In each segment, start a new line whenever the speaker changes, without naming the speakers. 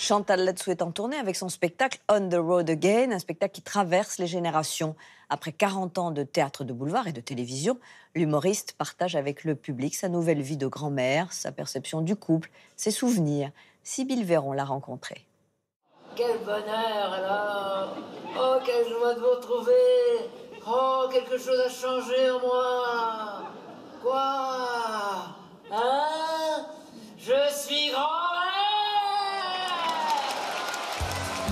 Chantal Latsou est en tournée avec son spectacle On the Road Again, un spectacle qui traverse les générations. Après 40 ans de théâtre de boulevard et de télévision, l'humoriste partage avec le public sa nouvelle vie de grand-mère, sa perception du couple, ses souvenirs. Sybille Véron l'a rencontrée.
Quel bonheur alors! Oh, quelle joie de vous retrouver! Oh, quelque chose a changé en moi! Quoi? Hein? Je suis grand-mère!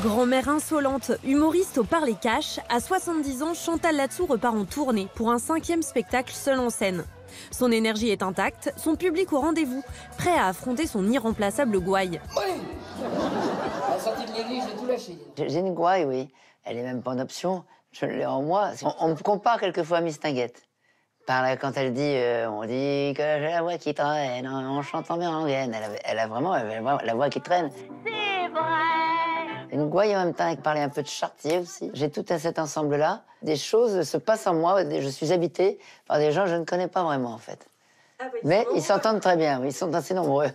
Grand-mère insolente, humoriste au parler cash, à 70 ans, Chantal Latsou repart en tournée pour un 5e spectacle seul en scène. Son énergie est intacte, son public au rendez-vous, prêt à affronter son irremplaçable gouaille.
Oui! À la sortie de l'église, j'ai tout lâché.
J'ai une gouaille, oui. Elle est même pas en option. Je l'ai en moi. On me compare quelquefois à Miss Tinguette. Quand elle dit, on dit que j'ai la voix qui traîne en chantant bien en gaine. Elle a vraiment la voix qui traîne.
C'est vrai.
Une gouaille en même temps, avec parler un peu de Chartier aussi. J'ai tout à cet ensemble-là. Des choses se passent en moi. Je suis habitée par des gens que je ne connais pas vraiment, en fait. Ah oui, mais ils s'entendent très bien, oui, ils sont assez nombreux.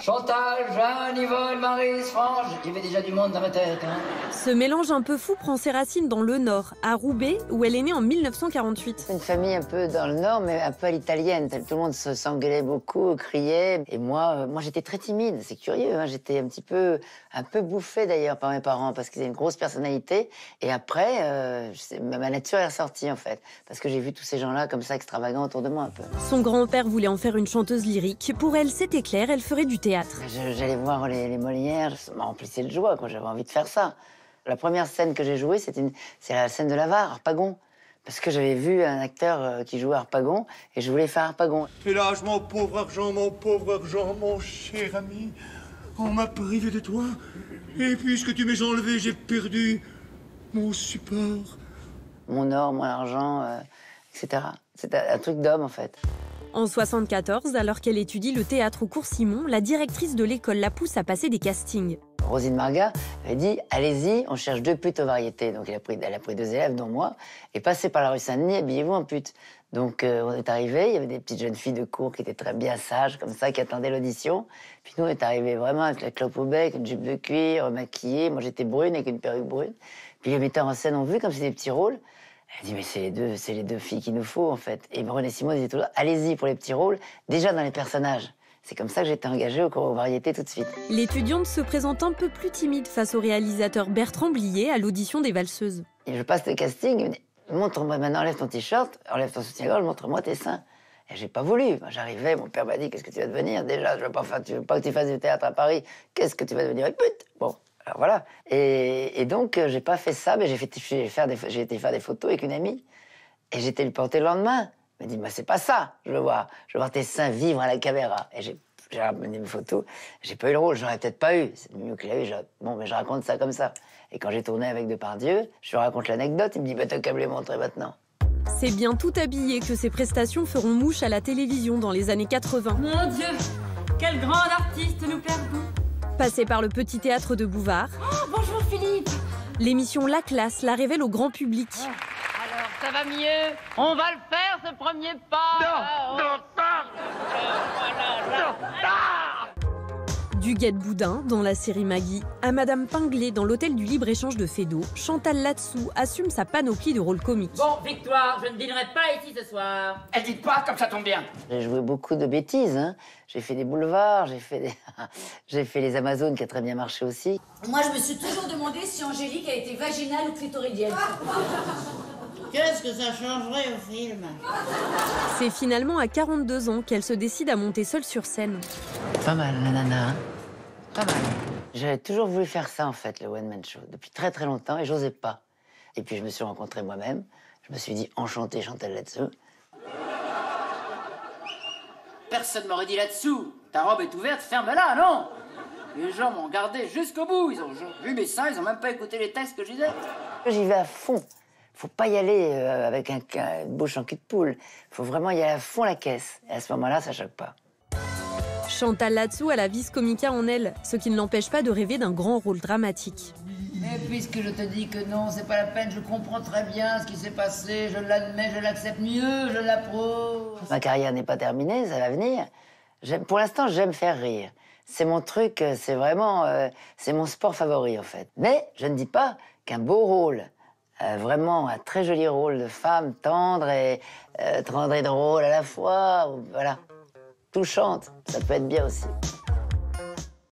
Chantal, Jeanne, Yvonne, Maryse, Franche, il y avait déjà du monde dans ma tête. Hein.
Ce mélange un peu fou prend ses racines dans le Nord, à Roubaix, où elle est née en 1948.
Une famille un peu dans le Nord, mais un peu à l'italienne. Tout le monde s'engueulait beaucoup, criait. Et moi j'étais très timide, c'est curieux. Hein. J'étais un peu bouffée d'ailleurs par mes parents, parce qu'ils avaient une grosse personnalité. Et après, ma nature est ressortie en fait, parce que j'ai vu tous ces gens-là comme ça extravagants autour de moi un peu.
Son grand-père voulait en faire une chanteuse lyrique. Pour elle, c'était clair, elle ferait du théâtre.
J'allais voir les Molières, ça me remplissait de joie, j'avais envie de faire ça. La première scène que j'ai jouée, c'est la scène de l'Avare, Harpagon. Parce que j'avais vu un acteur qui jouait Harpagon, et je voulais faire Harpagon.
Hélas, mon pauvre argent, mon cher ami, on m'a privé de toi, et puisque tu m'es enlevé, j'ai perdu mon support.
Mon or, mon argent, etc. C'est un truc d'homme, en fait.
En 1974, alors qu'elle étudie le théâtre au cours Simon, la directrice de l'école la pousse à passer des castings.
Rosine Marga avait dit « Allez-y, on cherche 2 putes aux variétés ». Donc elle a pris 2 élèves, dont moi, et passez par la rue Saint-Denis, habillez-vous en pute. Donc on est arrivés, il y avait des petites jeunes filles de cours qui étaient très bien sages, comme ça, qui attendaient l'audition. Puis nous, on est arrivés vraiment avec la clope au bec, une jupe de cuir, maquillée. Moi, j'étais brune, avec une perruque brune. Puis les metteurs en scène ont vu comme c'était des petits rôles. Elle dit, mais c'est les deux filles qu'il nous faut, en fait. Et René Simon disait toujours, allez-y pour les petits rôles, déjà dans les personnages. C'est comme ça que j'étais engagée aux variétés tout de suite.
L'étudiante se présente un peu plus timide face au réalisateur Bertrand Blier à l'audition des Valseuses.
Et je passe le casting, il me dit, montre-moi maintenant, enlève ton t-shirt, enlève ton soutien-gorge, montre-moi tes seins. Et j'ai pas voulu. J'arrivais, mon père m'a dit, qu'est-ce que tu vas devenir? Déjà, tu veux pas que tu fasses du théâtre à Paris, qu'est-ce que tu vas devenir? Pute! Bon. Alors voilà. Et donc, j'ai pas fait ça, mais j'ai été faire des photos avec une amie. Et j'étais lui porter le lendemain. Elle m'a dit, bah, c'est pas ça, je veux voir tes seins vivre à la caméra. Et j'ai ramené mes photos. J'ai pas eu le rôle, j'aurais peut-être pas eu. C'est mieux qu'il a eu. Bon, mais je raconte ça comme ça. Et quand j'ai tourné avec Depardieu, je lui raconte l'anecdote. Il me dit, bah, t'as qu'à me les montrer maintenant.
C'est bien tout habillé que ces prestations feront mouche à la télévision dans les années 80.
Mon Dieu, quel grand artiste nous perdons.
Passée par le petit théâtre de Bouvard.
Oh, bonjour Philippe.
L'émission La Classe la révèle au grand public.
Alors, ça va mieux? On va le faire, ce premier pas.
Du Guet de Boudin dans la série Maggie à Madame Pinglet dans l'hôtel du libre-échange de Feydeau, Chantal Latsou assume sa panoplie de rôles comiques.
Bon, Victoire, je ne dînerai pas ici ce soir.
Elle dit pas, comme ça tombe bien.
J'ai joué beaucoup de bêtises. Hein. J'ai fait des boulevards, j'ai fait les Amazones qui a très bien marché aussi.
Moi, je me suis toujours demandé si Angélique a été vaginale ou clitoridienne.
Qu'est-ce que ça changerait au film?
C'est finalement à 42 ans qu'elle se décide à monter seule sur scène.
Pas mal, la nana. Hein. Pas mal. J'avais toujours voulu faire ça, en fait, le one-man show, depuis très très longtemps, et j'osais pas. Et puis je me suis rencontré moi-même. Je me suis dit, enchanté, Chantal Latsou.
Personne m'aurait dit là-dessous. Ta robe est ouverte, ferme-la, non? Les gens m'ont regardé jusqu'au bout. Ils ont vu mes seins, ils ont même pas écouté les textes que je disais.
J'y vais à fond. Faut pas y aller avec une bouche en cul de poule. Faut vraiment y aller à fond la caisse. Et à ce moment-là, ça choque pas.
Chantal Latsou a la vis comica en elle, ce qui ne l'empêche pas de rêver d'un grand rôle dramatique.
Mais puisque je te dis que non, c'est pas la peine, je comprends très bien ce qui s'est passé, je l'admets, je l'accepte mieux, je l'approuve.
Ma carrière n'est pas terminée, ça va venir. Pour l'instant, j'aime faire rire. c'est mon truc, c'est vraiment, c'est mon sport favori en fait. Mais je ne dis pas qu'un beau rôle, vraiment un très joli rôle de femme tendre et drôle à la fois, voilà, touchante, ça peut être bien aussi.